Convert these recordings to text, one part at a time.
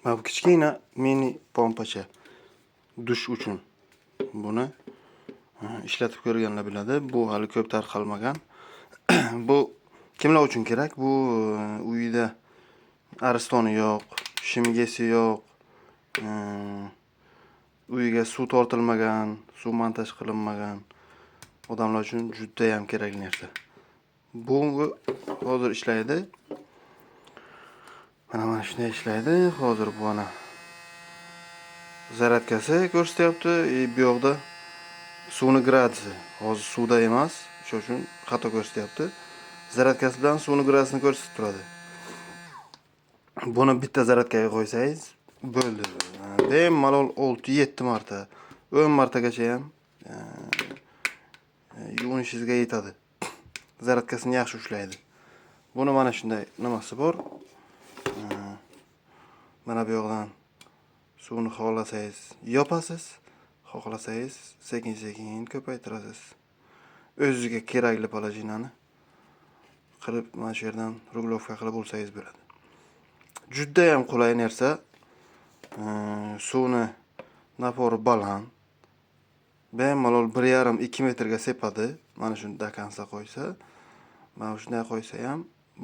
Mana bu kichkina mini pompacha dush uchun. Buni ishlatib ko'rganlar biladi. Bu hali ko'p tarqalmagan. Bu kimlar uchun kerak? Bu uyida aristoni yo'q, shimgesi yo'q, uyiga suv tortilmagan, suv montaj qilinmagan odamlar uchun juda ham kerak narsa. Bu hozir ishlaydi. Mana shunday ishlaydi. Hozir bu ana zaryadkasi ko'rsatyapti. Bu yoqda suvni gradiyasi. Hozir suvda emas, shuning uchun xato ko'rsatyapti. Zaryadkasi bilan suvni gradiyasini ko'rsatib turadi. Buni bitta zaryadkaga qo'ysangiz bo'ldi. Bemalol 6-7 marta, 10 martagacha ham yuvinishingizga yetadi. Zaryadkasini yaxshi ushlaydi. Buni mana shunday nimasi bor. Mana bu yoqdan suvni xohlasangiz yopasiz, xohlasangiz sekin-sekin ko'paytirasiz. O'zingizga kerakli polojinani qilib mana shu yerdan ruglovka qilib bo'lsangiz bo'ladi. Juda ham qulay narsa. Suvni napori baland. Bemalol 1,5-2 metrga sepadi. Mana shuni dakansa qo'ysa, mana shunday qo'ysa ham,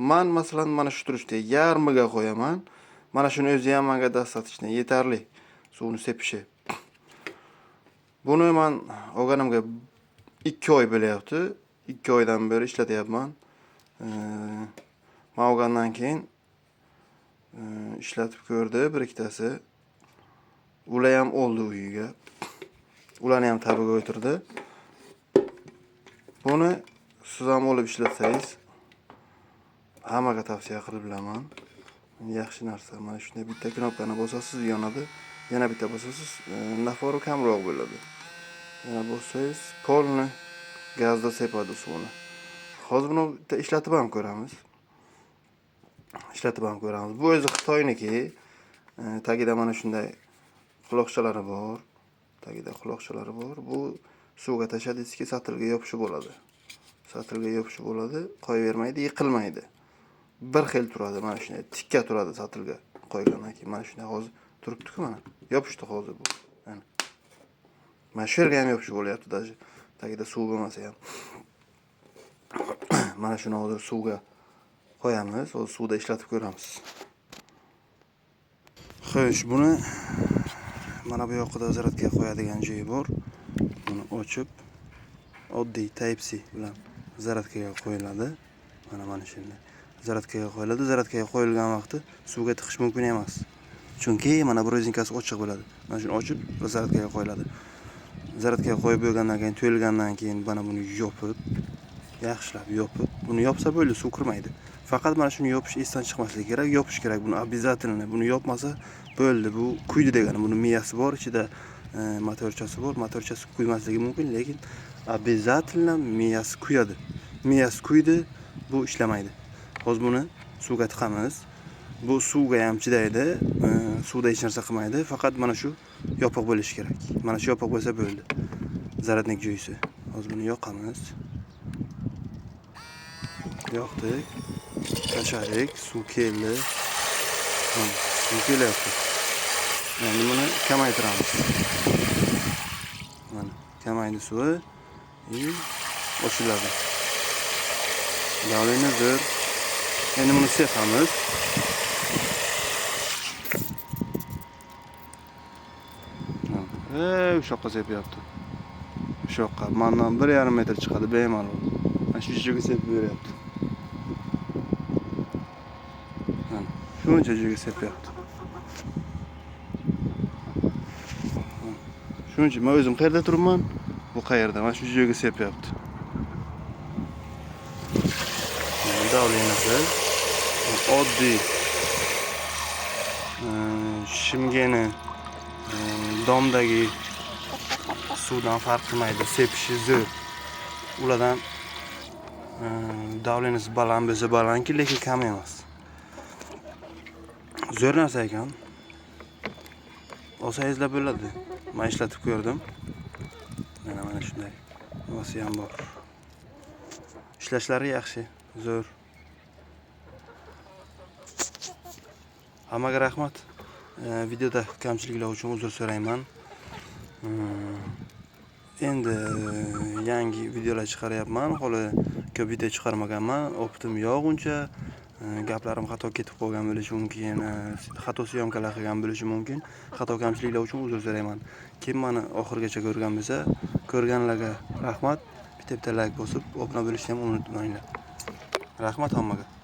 men masalan mana shu turishda yarmiga qo'yaman. Mana shuni o'zi ham menga dastatishdan yetarli suvni sepishi. Buni men olganimga 2 oy bo'lyapti. 2 oydan beri ishlatyapman. Men olgandan keyin ishlatib ko'rdi bir-ikkitasi. Ular ham oldi uyiga. Ularni ham tabiga o'tirdi. Buni siz ham olib ishlatsangiz hammaga tavsiya qilib bilaman. Yaxshi narsa. Mana shunday bitta knopkani bosasiz yonadi. Yana bitta bosasiz nafori kamroq bo'ladi. Yana bossangiz polni gazda sepadi suvni. Hozir buni ishlatib ham ko'ramiz. Bu o'zi Xitoyniki. Tagida mana shunday quloqchalari bor. Bu suvga tashladingizki, satilga yopishib bo'ladi. Qo'yavermaydi, yiqilmaydi. Bir xil turadi, mana shunday tikka turadi satilga qo'ygandan keyin. Mana shunday hozir turibdi-ku mana. Yopishdi hozir bu. Mana shu yerga ham yopishib bo'lyapti даже. Tagida suv bo'lmasa ham. Mana shuni hozir suvga qo'yamiz. Hozir suvda ishlatib ko'ramiz. Xo'sh, buni mana bu yoqda zaryadkaga qo'yadigan joyi bor. Buni ochib oddiy Type-C bilan zaryadkaga qo'yiladi. Mana shunday. Zaryadkaga qo'yiladi. Zaryadkaga qo'yilgan vaqti suvga tiqish mumkin emas. Chunki mana bu rezinkasi ochiq bo'ladi. Mana shuni ochib zaryadkaga qo'yiladi. Zaryadkaga qo'yib bo'lgandan keyin, to'yilgandan keyin mana buni yopib, yaxshilab yopib, buni yopsa bo'ldi, suv kirmaydi. Faqat mana shuni yopish esdan chiqmasligi kerak, yopish kerak. Buni обязательно. Buni yopmasa bo'ldi, bu kuydi degani. Buni miyasi bor, ichida motorchasi bor. Motorchasi kuymasligi mumkin, lekin обязательно miyasi kuyadi. Miyasi kuydi, bu ishlamaydi. Hozir buni suvga tiqamiz. Bu suvga ham chidaydi. Suvda hech narsa qilmaydi. Faqat mana shu yopiq bo'lishi kerak. Mana shu yopiq bo'lsa bo'ldi. Zaryadnik joyisi. Hozir buni yoqamiz. Yoqdik. Tashadik, suv keldi. Suv kelyapti. Endi buni kamaytiramiz. Mana kamaydi suvi. Ochiladi. Davleni zo'r. Endi buni sepamiz. O'sha yoqqa sepyapti. O'sha yoqqa mendan 1,5 metr chiqadi bemalol. Mana shu joyga sepib beryapti. Mana shuncha joyga sepyapti. Shuncha, men o'zim qayerda turibman? Bu qayerda? Mana shu joyga sepyapti. Davlenasi oddiy shimgeni domdagi suvdan farq qilmaydi, sepishi zo'r. Ulardan davlenasi baland bo'lsa balandki, lekin kam emas. Zo'r narsa ekan. Olsangizlar bo'ladi. Men ishlatib ko'rdim. Mana shunday. Nimasi ham bor. Ishlashlari yaxshi, zo'r. Hammaga rahmat. Videoda kamchiliklar uchun uzr so'rayman. Endi yangi videolar chiqaryapman. Hali ko'p video chiqarmaganman. Opitim yo'q uncha. Gaplarim xato ketib qolgan bo'lishi mumkin. Xato syomkalar qilgan bo'lishi mumkin. Xato kamchiliklar uchun uzr so'rayman. Kim meni oxirigacha ko'rgan bo'lsa, ko'rganlarga rahmat. Bitta like bosib, obuna bo'lishni ham unutmanglar. Rahmat hammaga.